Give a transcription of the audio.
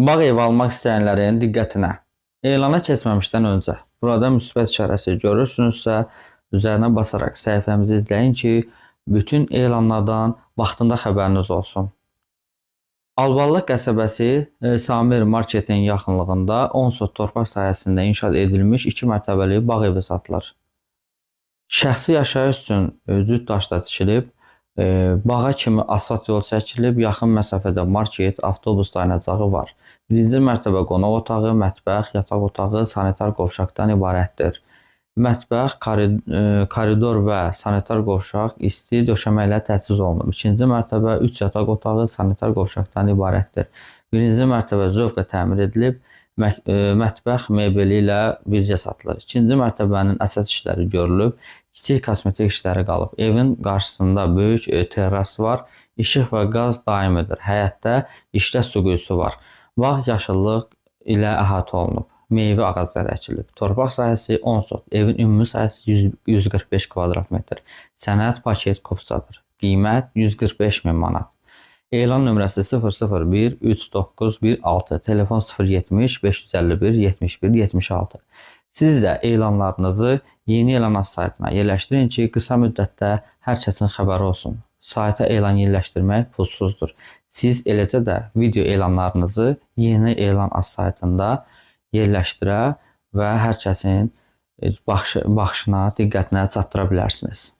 Bağ evi almaq istəyənlərin diqqətinə. Elana keçməmişdən öncə burada müsbət işarəsi görürsünüzsə, üzərinə basaraq səhifəmizi izləyin ki, bütün elanlardan vaxtında xəbəriniz olsun. Alballı qəsəbəsi Samir marketin yaxınlığında 10 sot torpaq sahəsində inşa edilmiş 2 mərtəbəli bağ evi satılır. Şəxsi yaşayış üçün cüt daşda tikilib, bağa kimi asfalt yol çəkilib, yaxın məsafədə market, avtobus dayanacağı var. Birinci mərtəbə qonaq otağı, mətbəx, yataq otağı, sanitar qovşaqdan ibarətdir. Mətbəx, koridor və sanitar qovşaq isti döşəmə ilə təchiz olunub. İkinci mərtəbə 3 yataq otağı, sanitar qovşaqdan ibarətdir. Birinci mərtəbə zövqlə təmir edilib, mətbəx mebeli ilə birgə satılır. İkinci mərtəbənin əsas işləri görülüb, kiçik kosmetik işləri qalıb. Evin qarşısında böyük terras var, işıq və qaz daimidir. Həyətdə işlə su quyusu var. Bağ yaşıllıq ilə əhatə olunub. Meyvə ağacları əkilib. Torpaq sahəsi 10 sot. Evin ümumi sahəsi 145 kvadrat metr. Sənəd paket kopsadır. Qiymət 145 min manat. Elan nömrəsi 001 3916, telefon 070 551 71 76. Siz də elanlarınızı Yeni Elanaz saytına yerləşdirin ki, qısa müddətdə hər kəsin xəbəri olsun. Sayta elan yerləşdirmək pulsuzdur. Siz eləcə də video elanlarınızı Yeni Elanaz saytında yerləşdirə və hər kəsin baxışına, diqqətinə çatdıra bilərsiniz.